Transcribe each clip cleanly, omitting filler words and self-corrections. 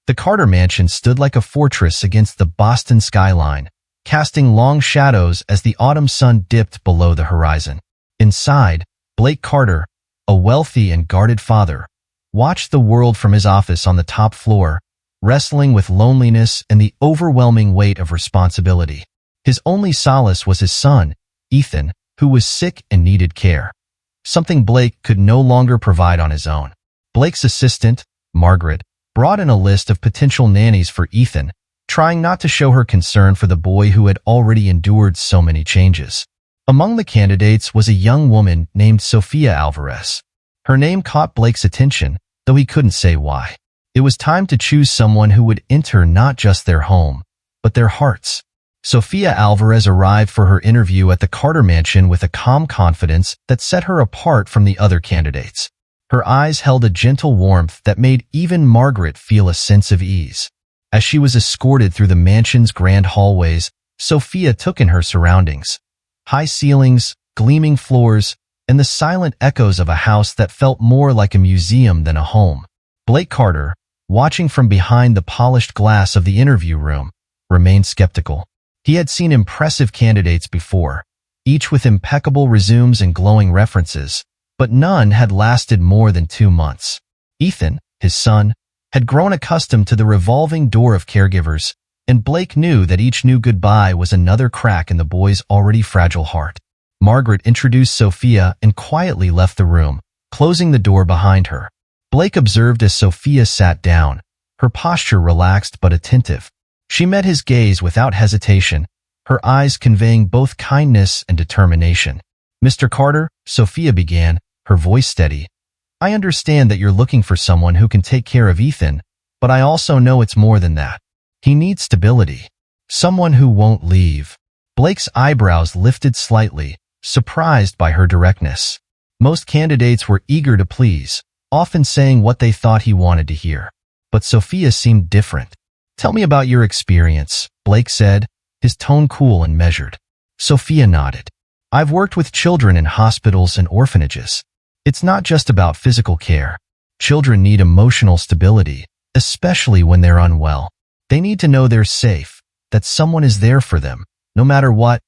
The Carter mansion stood like a fortress against the Boston skyline, casting long shadows as the autumn sun dipped below the horizon. Inside, Blake Carter, a wealthy and guarded father, watched the world from his office on the top floor, wrestling with loneliness and the overwhelming weight of responsibility. His only solace was his son, Ethan, who was sick and needed care, something Blake could no longer provide on his own. Blake's assistant, Margaret, brought in a list of potential nannies for Ethan, trying not to show her concern for the boy who had already endured so many changes. Among the candidates was a young woman named Sofia Alvarez. Her name caught Blake's attention, though he couldn't say why. It was time to choose someone who would enter not just their home, but their hearts. Sofia Alvarez arrived for her interview at the Carter mansion with a calm confidence that set her apart from the other candidates. Her eyes held a gentle warmth that made even Margaret feel a sense of ease. As she was escorted through the mansion's grand hallways, Sofia took in her surroundings. High ceilings, gleaming floors, and the silent echoes of a house that felt more like a museum than a home. Blake Carter, watching from behind the polished glass of the interview room, remained skeptical. He had seen impressive candidates before, each with impeccable resumes and glowing references, but none had lasted more than 2 months. Ethan, his son, had grown accustomed to the revolving door of caregivers, and Blake knew that each new goodbye was another crack in the boy's already fragile heart. Margaret introduced Sofia and quietly left the room, closing the door behind her. Blake observed as Sofia sat down, her posture relaxed but attentive. She met his gaze without hesitation, her eyes conveying both kindness and determination. "Mr. Carter," Sofia began, her voice steady, "I understand that you're looking for someone who can take care of Ethan, but I also know it's more than that. He needs stability. Someone who won't leave." Blake's eyebrows lifted slightly, surprised by her directness. Most candidates were eager to please, often saying what they thought he wanted to hear. But Sofia seemed different. "Tell me about your experience," Blake said, his tone cool and measured. Sofia nodded. "I've worked with children in hospitals and orphanages. It's not just about physical care. Children need emotional stability, especially when they're unwell. They need to know they're safe, that someone is there for them, no matter what."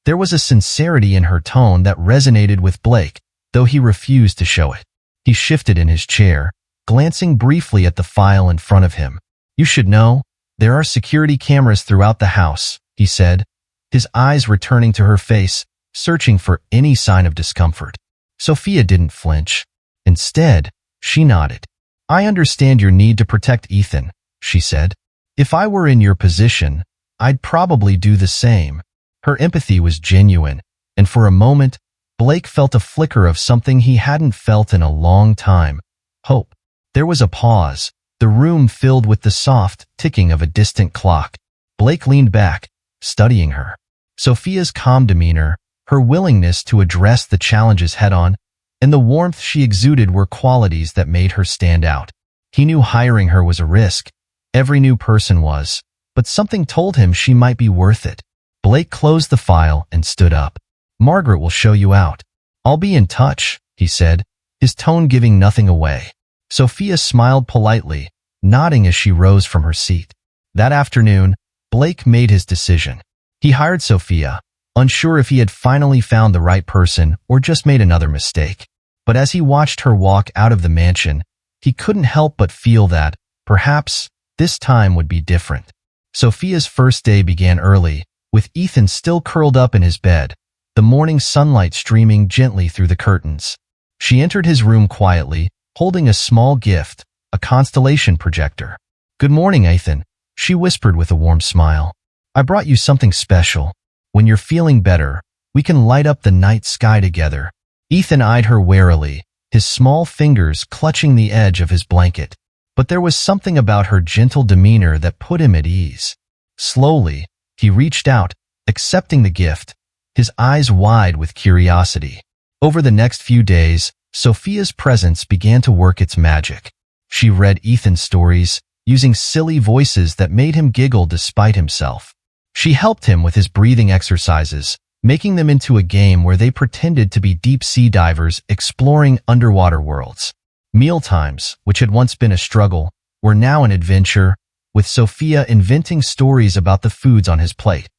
There was a sincerity in her tone that resonated with Blake, though he refused to show it. He shifted in his chair, glancing briefly at the file in front of him. "You should know, there are security cameras throughout the house," he said, his eyes returning to her face, searching for any sign of discomfort. Sofia didn't flinch. Instead, she nodded. "I understand your need to protect Ethan," she said. "If I were in your position, I'd probably do the same." Her empathy was genuine, and for a moment, Blake felt a flicker of something he hadn't felt in a long time: hope. There was a pause, the room filled with the soft ticking of a distant clock. Blake leaned back, studying her. Sofia's calm demeanor, her willingness to address the challenges head-on, and the warmth she exuded were qualities that made her stand out. He knew hiring her was a risk. Every new person was, but something told him she might be worth it. Blake closed the file and stood up. "Margaret will show you out. I'll be in touch," he said, his tone giving nothing away. Sofia smiled politely, nodding as she rose from her seat. That afternoon, Blake made his decision. He hired Sofia, unsure if he had finally found the right person or just made another mistake. But as he watched her walk out of the mansion, he couldn't help but feel that, perhaps, this time would be different. Sofia's first day began early, with Ethan still curled up in his bed, the morning sunlight streaming gently through the curtains. She entered his room quietly, holding a small gift, a constellation projector. "Good morning, Ethan," she whispered with a warm smile. "I brought you something special. When you're feeling better, we can light up the night sky together." Ethan eyed her warily, his small fingers clutching the edge of his blanket. But there was something about her gentle demeanor that put him at ease. Slowly, he reached out, accepting the gift, his eyes wide with curiosity. Over the next few days, Sofia's presence began to work its magic. She read Ethan's stories, using silly voices that made him giggle despite himself. She helped him with his breathing exercises, making them into a game where they pretended to be deep-sea divers exploring underwater worlds. Mealtimes, which had once been a struggle, were now an adventure, with Sofia inventing stories about the foods on his plate.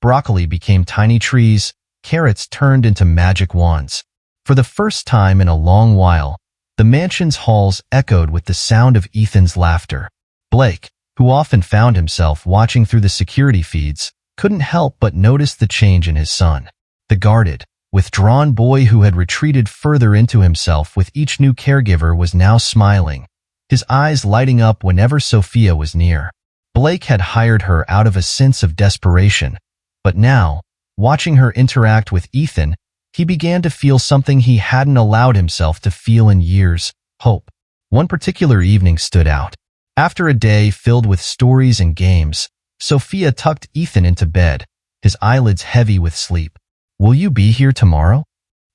Broccoli became tiny trees, carrots turned into magic wands. For the first time in a long while, the mansion's halls echoed with the sound of Ethan's laughter. Blake, who often found himself watching through the security feeds, couldn't help but notice the change in his son. The guarded, withdrawn boy who had retreated further into himself with each new caregiver was now smiling, his eyes lighting up whenever Sofia was near. Blake had hired her out of a sense of desperation, but now, watching her interact with Ethan, he began to feel something he hadn't allowed himself to feel in years: hope. One particular evening stood out. After a day filled with stories and games, Sofia tucked Ethan into bed, his eyelids heavy with sleep. "Will you be here tomorrow?"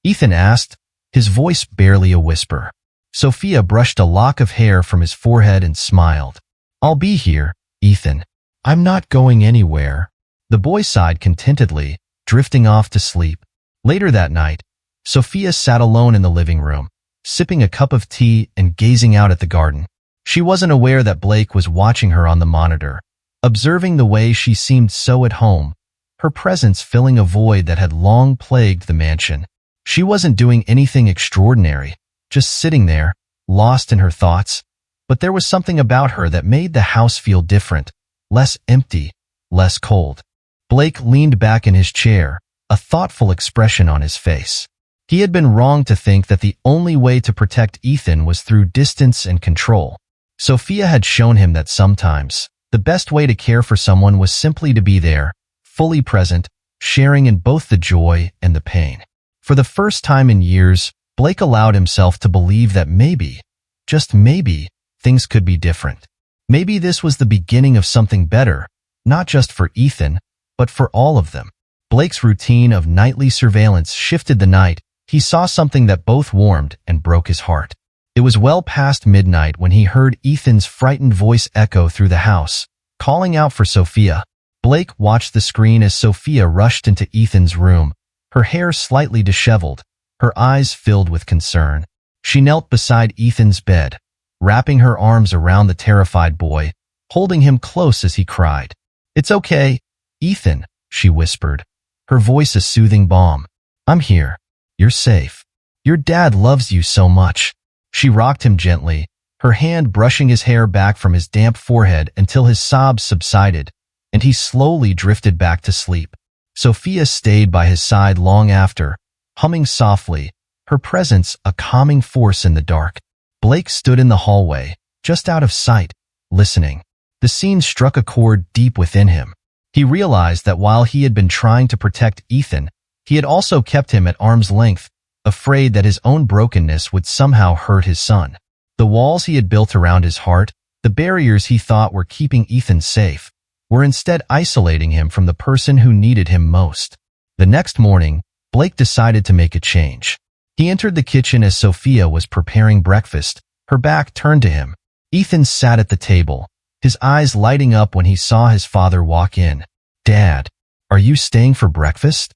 Ethan asked, his voice barely a whisper. Sofia brushed a lock of hair from his forehead and smiled. "I'll be here, Ethan. I'm not going anywhere." The boy sighed contentedly, drifting off to sleep. Later that night, Sofia sat alone in the living room, sipping a cup of tea and gazing out at the garden. She wasn't aware that Blake was watching her on the monitor, observing the way she seemed so at home, her presence filling a void that had long plagued the mansion. She wasn't doing anything extraordinary, just sitting there, lost in her thoughts, but there was something about her that made the house feel different, less empty, less cold. Blake leaned back in his chair, a thoughtful expression on his face. He had been wrong to think that the only way to protect Ethan was through distance and control. Sofia had shown him that sometimes, the best way to care for someone was simply to be there, fully present, sharing in both the joy and the pain. For the first time in years, Blake allowed himself to believe that maybe, just maybe, things could be different. Maybe this was the beginning of something better, not just for Ethan, but for all of them. Blake's routine of nightly surveillance shifted the night. He saw something that both warmed and broke his heart. It was well past midnight when he heard Ethan's frightened voice echo through the house, calling out for Sofia. Blake watched the screen as Sofia rushed into Ethan's room, her hair slightly disheveled, her eyes filled with concern. She knelt beside Ethan's bed, wrapping her arms around the terrified boy, holding him close as he cried. "It's okay, Ethan," she whispered, her voice a soothing balm. "I'm here. You're safe. Your dad loves you so much." She rocked him gently, her hand brushing his hair back from his damp forehead until his sobs subsided, and he slowly drifted back to sleep. Sofia stayed by his side long after, humming softly, her presence a calming force in the dark. Blake stood in the hallway, just out of sight, listening. The scene struck a chord deep within him. He realized that while he had been trying to protect Ethan, he had also kept him at arm's length, afraid that his own brokenness would somehow hurt his son. The walls he had built around his heart, the barriers he thought were keeping Ethan safe, were instead isolating him from the person who needed him most. The next morning, Blake decided to make a change. He entered the kitchen as Sofia was preparing breakfast, her back turned to him. Ethan sat at the table, his eyes lighting up when he saw his father walk in. "Dad, are you staying for breakfast?"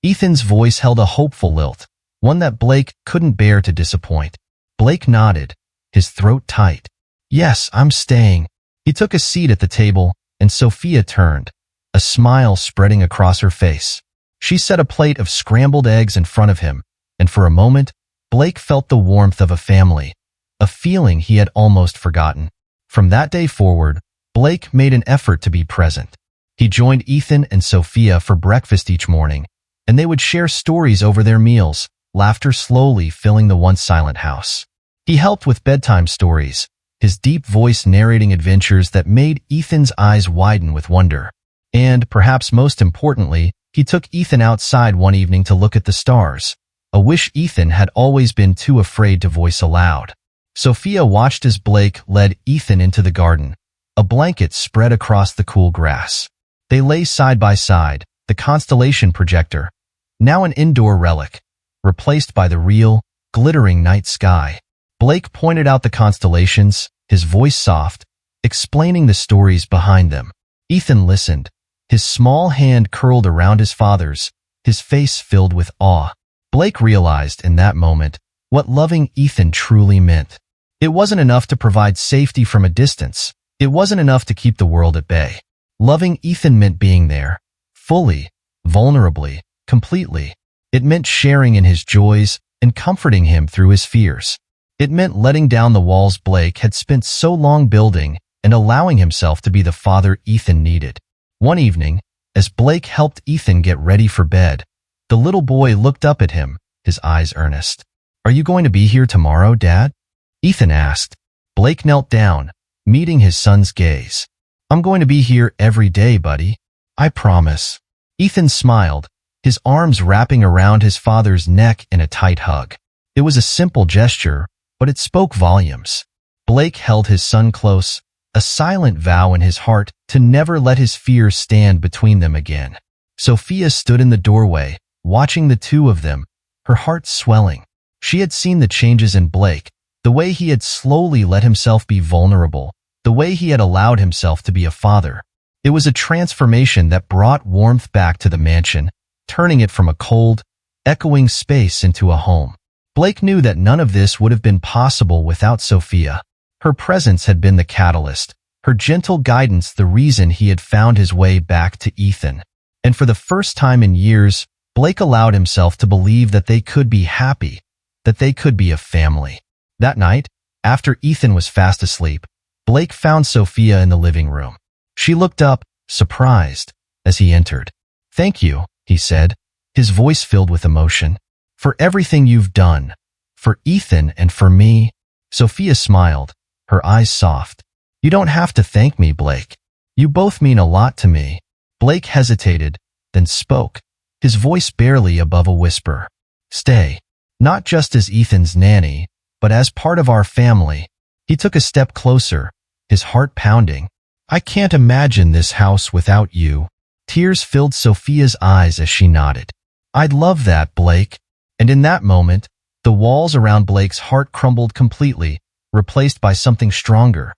Ethan's voice held a hopeful lilt, one that Blake couldn't bear to disappoint. Blake nodded, his throat tight. "Yes, I'm staying." He took a seat at the table, and Sofia turned, a smile spreading across her face. She set a plate of scrambled eggs in front of him, and for a moment, Blake felt the warmth of a family, a feeling he had almost forgotten. From that day forward, Blake made an effort to be present. He joined Ethan and Sofia for breakfast each morning, and they would share stories over their meals, laughter slowly filling the once silent house. He helped with bedtime stories, his deep voice narrating adventures that made Ethan's eyes widen with wonder. And, perhaps most importantly, he took Ethan outside one evening to look at the stars, a wish Ethan had always been too afraid to voice aloud. Sofia watched as Blake led Ethan into the garden, a blanket spread across the cool grass. They lay side by side, the constellation projector, now an indoor relic, replaced by the real, glittering night sky. Blake pointed out the constellations, his voice soft, explaining the stories behind them. Ethan listened, his small hand curled around his father's, his face filled with awe. Blake realized in that moment what loving Ethan truly meant. It wasn't enough to provide safety from a distance. It wasn't enough to keep the world at bay. Loving Ethan meant being there, fully, vulnerably, completely. It meant sharing in his joys and comforting him through his fears. It meant letting down the walls Blake had spent so long building and allowing himself to be the father Ethan needed. One evening, as Blake helped Ethan get ready for bed, the little boy looked up at him, his eyes earnest. "Are you going to be here tomorrow, Dad?" Ethan asked. Blake knelt down, meeting his son's gaze. "I'm going to be here every day, buddy. I promise." Ethan smiled, his arms wrapping around his father's neck in a tight hug. It was a simple gesture, but it spoke volumes. Blake held his son close, a silent vow in his heart to never let his fears stand between them again. Sofia stood in the doorway, watching the two of them, her heart swelling. She had seen the changes in Blake, the way he had slowly let himself be vulnerable, the way he had allowed himself to be a father. It was a transformation that brought warmth back to the mansion, turning it from a cold, echoing space into a home. Blake knew that none of this would have been possible without Sofia. Her presence had been the catalyst, her gentle guidance the reason he had found his way back to Ethan. And for the first time in years, Blake allowed himself to believe that they could be happy, that they could be a family. That night, after Ethan was fast asleep, Blake found Sofia in the living room. She looked up, surprised, as he entered. "Thank you," he said, his voice filled with emotion, "for everything you've done, for Ethan and for me." Sofia smiled, her eyes soft. "You don't have to thank me, Blake. You both mean a lot to me." Blake hesitated, then spoke, his voice barely above a whisper. "Stay, not just as Ethan's nanny, but as part of our family." He took a step closer, his heart pounding. "I can't imagine this house without you." Tears filled Sofia's eyes as she nodded. "I'd love that, Blake." And in that moment, the walls around Blake's heart crumbled completely, replaced by something stronger.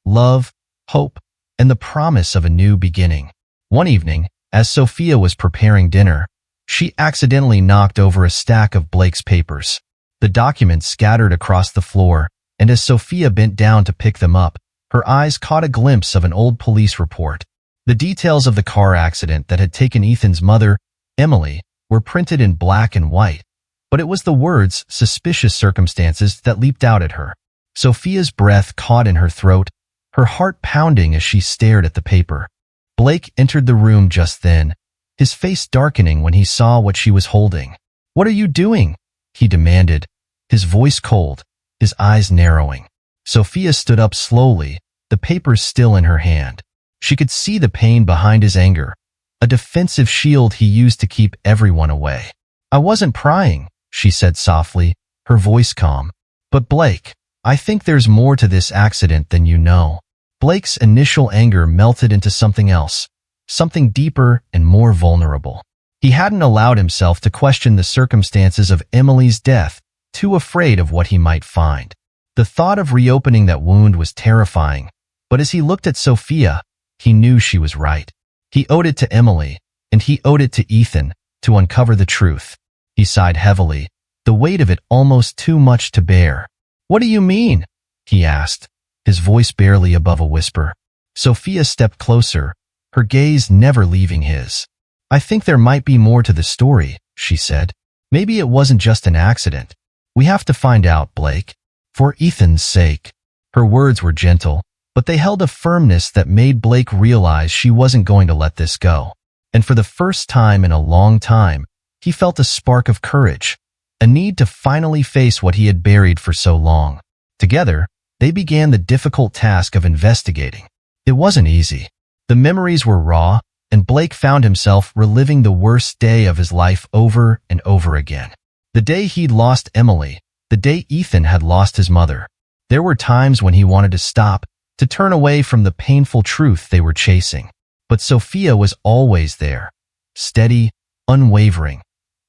Love, hope, and the promise of a new beginning. One evening, as Sofia was preparing dinner, she accidentally knocked over a stack of Blake's papers. The documents scattered across the floor, and as Sofia bent down to pick them up, her eyes caught a glimpse of an old police report. The details of the car accident that had taken Ethan's mother, Emily, were printed in black and white, but it was the words "suspicious circumstances" that leaped out at her. Sofia's breath caught in her throat, her heart pounding as she stared at the paper. Blake entered the room just then, his face darkening when he saw what she was holding. "What are you doing?" he demanded, his voice cold, his eyes narrowing. Sofia stood up slowly, the papers still in her hand. She could see the pain behind his anger, a defensive shield he used to keep everyone away. "I wasn't prying," she said softly, her voice calm. "But Blake, I think there's more to this accident than you know." Blake's initial anger melted into something else, something deeper and more vulnerable. He hadn't allowed himself to question the circumstances of Emily's death, too afraid of what he might find. The thought of reopening that wound was terrifying, but as he looked at Sofia, he knew she was right. He owed it to Emily, and he owed it to Ethan, to uncover the truth. He sighed heavily, the weight of it almost too much to bear. "What do you mean?" he asked, his voice barely above a whisper. Sofia stepped closer, her gaze never leaving his. "I think there might be more to the story," she said. "Maybe it wasn't just an accident. We have to find out, Blake. For Ethan's sake." Her words were gentle, but they held a firmness that made Blake realize she wasn't going to let this go. And for the first time in a long time, he felt a spark of courage, a need to finally face what he had buried for so long. Together, they began the difficult task of investigating. It wasn't easy. The memories were raw, and Blake found himself reliving the worst day of his life over and over again. The day he'd lost Emily, the day Ethan had lost his mother. There were times when he wanted to stop, to turn away from the painful truth they were chasing. But Sofia was always there, steady, unwavering,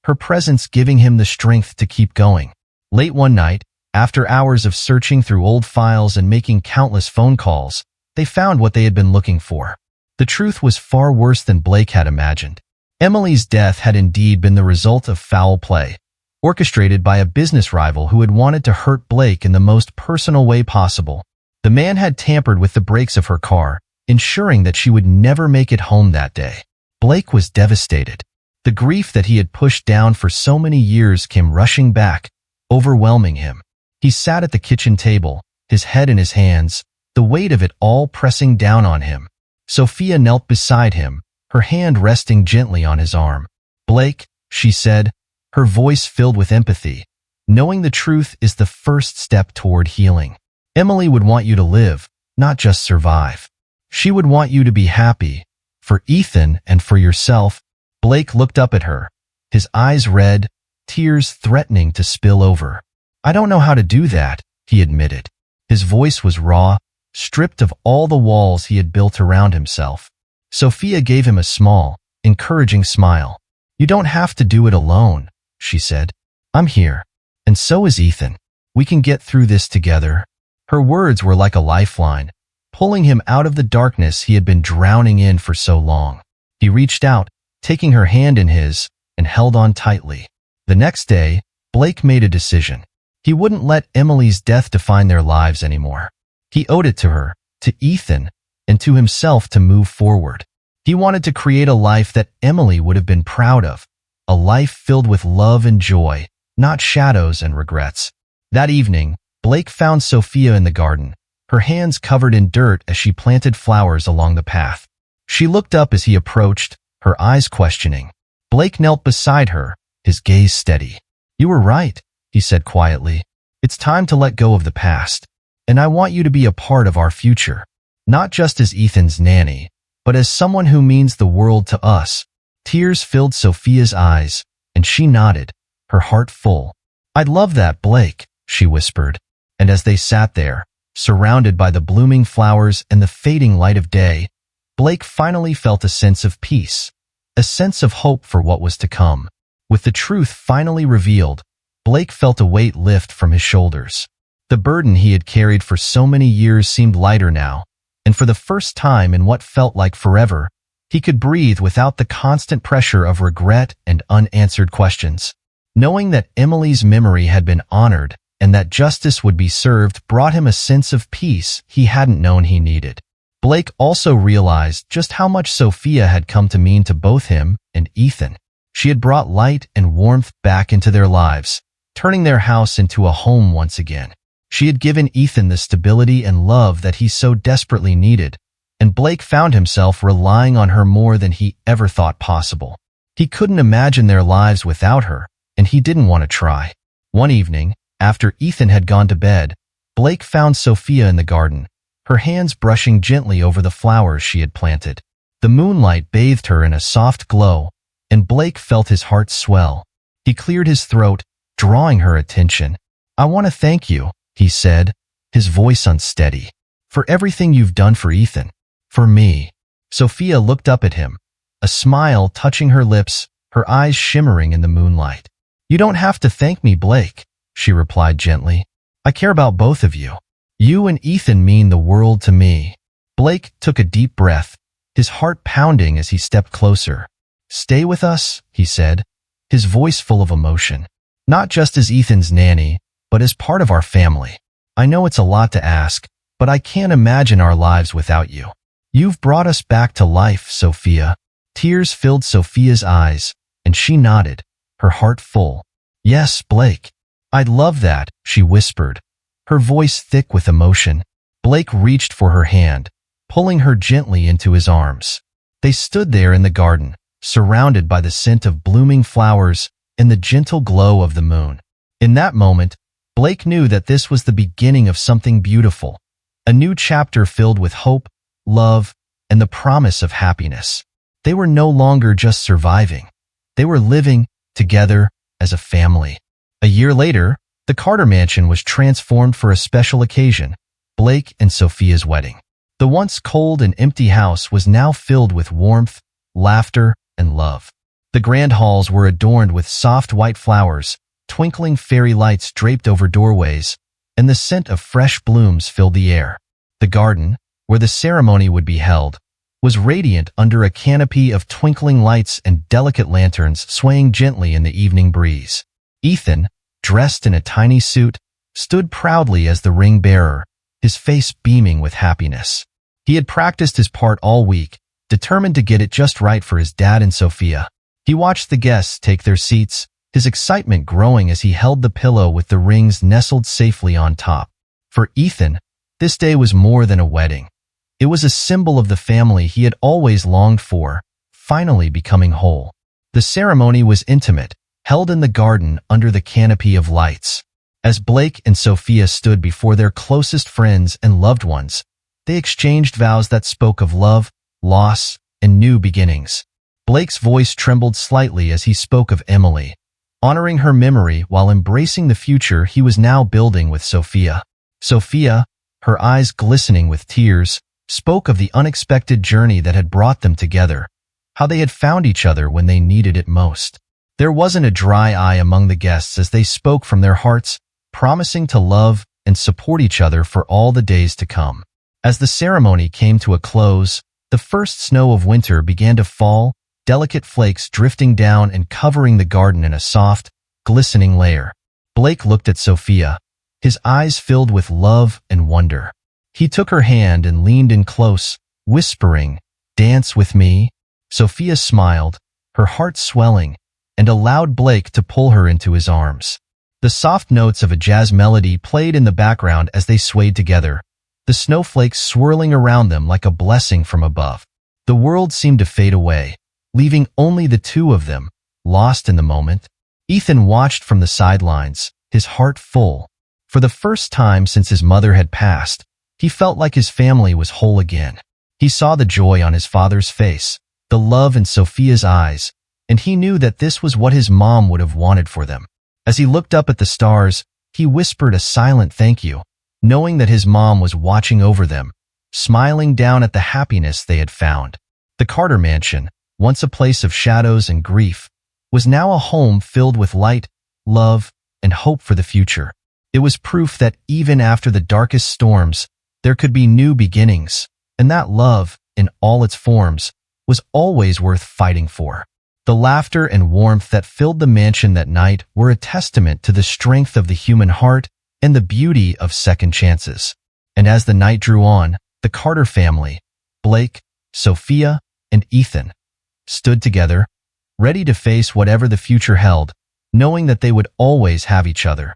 her presence giving him the strength to keep going. Late one night, after hours of searching through old files and making countless phone calls, they found what they had been looking for. The truth was far worse than Blake had imagined. Emily's death had indeed been the result of foul play, orchestrated by a business rival who had wanted to hurt Blake in the most personal way possible. The man had tampered with the brakes of her car, ensuring that she would never make it home that day. Blake was devastated. The grief that he had pushed down for so many years came rushing back, overwhelming him. He sat at the kitchen table, his head in his hands, the weight of it all pressing down on him. Sofia knelt beside him, her hand resting gently on his arm. "Blake," she said, her voice filled with empathy, "knowing the truth is the first step toward healing. Emily would want you to live, not just survive. She would want you to be happy, for Ethan and for yourself." Blake looked up at her, his eyes red, tears threatening to spill over. "I don't know how to do that," he admitted. His voice was raw, stripped of all the walls he had built around himself. Sofia gave him a small, encouraging smile. "You don't have to do it alone," she said. "I'm here. And so is Ethan. We can get through this together." Her words were like a lifeline, pulling him out of the darkness he had been drowning in for so long. He reached out, taking her hand in his, and held on tightly. The next day, Blake made a decision. He wouldn't let Emily's death define their lives anymore. He owed it to her, to Ethan, and to himself to move forward. He wanted to create a life that Emily would have been proud of, a life filled with love and joy, not shadows and regrets. That evening, Blake found Sofia in the garden, her hands covered in dirt as she planted flowers along the path. She looked up as he approached, her eyes questioning. Blake knelt beside her, his gaze steady. "You were right," he said quietly. "It's time to let go of the past, and I want you to be a part of our future, not just as Ethan's nanny, but as someone who means the world to us." Tears filled Sofia's eyes, and she nodded, her heart full. "I'd love that, Blake," she whispered. And as they sat there, surrounded by the blooming flowers and the fading light of day, Blake finally felt a sense of peace, a sense of hope for what was to come. With the truth finally revealed, Blake felt a weight lift from his shoulders. The burden he had carried for so many years seemed lighter now, and for the first time in what felt like forever, he could breathe without the constant pressure of regret and unanswered questions. Knowing that Emily's memory had been honored and that justice would be served brought him a sense of peace he hadn't known he needed. Blake also realized just how much Sofia had come to mean to both him and Ethan. She had brought light and warmth back into their lives, turning their house into a home once again. She had given Ethan the stability and love that he so desperately needed, and Blake found himself relying on her more than he ever thought possible. He couldn't imagine their lives without her, and he didn't want to try. One evening, after Ethan had gone to bed, Blake found Sofia in the garden, her hands brushing gently over the flowers she had planted. The moonlight bathed her in a soft glow, and Blake felt his heart swell. He cleared his throat, drawing her attention. "I want to thank you," he said, his voice unsteady, "for everything you've done for Ethan, for me." Sofia looked up at him, a smile touching her lips, her eyes shimmering in the moonlight. "You don't have to thank me, Blake," she replied gently. "I care about both of you. You and Ethan mean the world to me." Blake took a deep breath, his heart pounding as he stepped closer. "Stay with us," he said, his voice full of emotion. "Not just as Ethan's nanny, but as part of our family. I know it's a lot to ask, but I can't imagine our lives without you. You've brought us back to life, Sofia." Tears filled Sofia's eyes, and she nodded, her heart full. "Yes, Blake. I'd love that," she whispered, her voice thick with emotion. Blake reached for her hand, pulling her gently into his arms. They stood there in the garden, surrounded by the scent of blooming flowers and the gentle glow of the moon. In that moment, Blake knew that this was the beginning of something beautiful, a new chapter filled with hope, love, and the promise of happiness. They were no longer just surviving. They were living together as a family. A year later, the Carter mansion was transformed for a special occasion, Blake and Sofia's wedding. The once cold and empty house was now filled with warmth, laughter, and love. The grand halls were adorned with soft white flowers, twinkling fairy lights draped over doorways, and the scent of fresh blooms filled the air. The garden, where the ceremony would be held, was radiant under a canopy of twinkling lights and delicate lanterns swaying gently in the evening breeze. Ethan, dressed in a tiny suit, stood proudly as the ring bearer, his face beaming with happiness. He had practiced his part all week, determined to get it just right for his dad and Sofia. He watched the guests take their seats, his excitement growing as he held the pillow with the rings nestled safely on top. For Ethan, this day was more than a wedding. It was a symbol of the family he had always longed for, finally becoming whole. The ceremony was intimate, held in the garden under the canopy of lights. As Blake and Sofia stood before their closest friends and loved ones, they exchanged vows that spoke of love, loss, and new beginnings. Blake's voice trembled slightly as he spoke of Emily, honoring her memory while embracing the future he was now building with Sofia. Sofia, her eyes glistening with tears, spoke of the unexpected journey that had brought them together, how they had found each other when they needed it most. There wasn't a dry eye among the guests as they spoke from their hearts, promising to love and support each other for all the days to come. As the ceremony came to a close, the first snow of winter began to fall, delicate flakes drifting down and covering the garden in a soft, glistening layer. Blake looked at Sofia, his eyes filled with love and wonder. He took her hand and leaned in close, whispering, "Dance with me." Sofia smiled, her heart swelling, and allowed Blake to pull her into his arms. The soft notes of a jazz melody played in the background as they swayed together, the snowflakes swirling around them like a blessing from above. The world seemed to fade away, leaving only the two of them, lost in the moment. Ethan watched from the sidelines, his heart full. For the first time since his mother had passed, he felt like his family was whole again. He saw the joy on his father's face, the love in Sofia's eyes, and he knew that this was what his mom would have wanted for them. As he looked up at the stars, he whispered a silent thank you, knowing that his mom was watching over them, smiling down at the happiness they had found. The Carter mansion, once a place of shadows and grief, was now a home filled with light, love, and hope for the future. It was proof that even after the darkest storms, there could be new beginnings, and that love, in all its forms, was always worth fighting for. The laughter and warmth that filled the mansion that night were a testament to the strength of the human heart and the beauty of second chances. And as the night drew on, the Carter family, Blake, Sofia, and Ethan, stood together, ready to face whatever the future held, knowing that they would always have each other.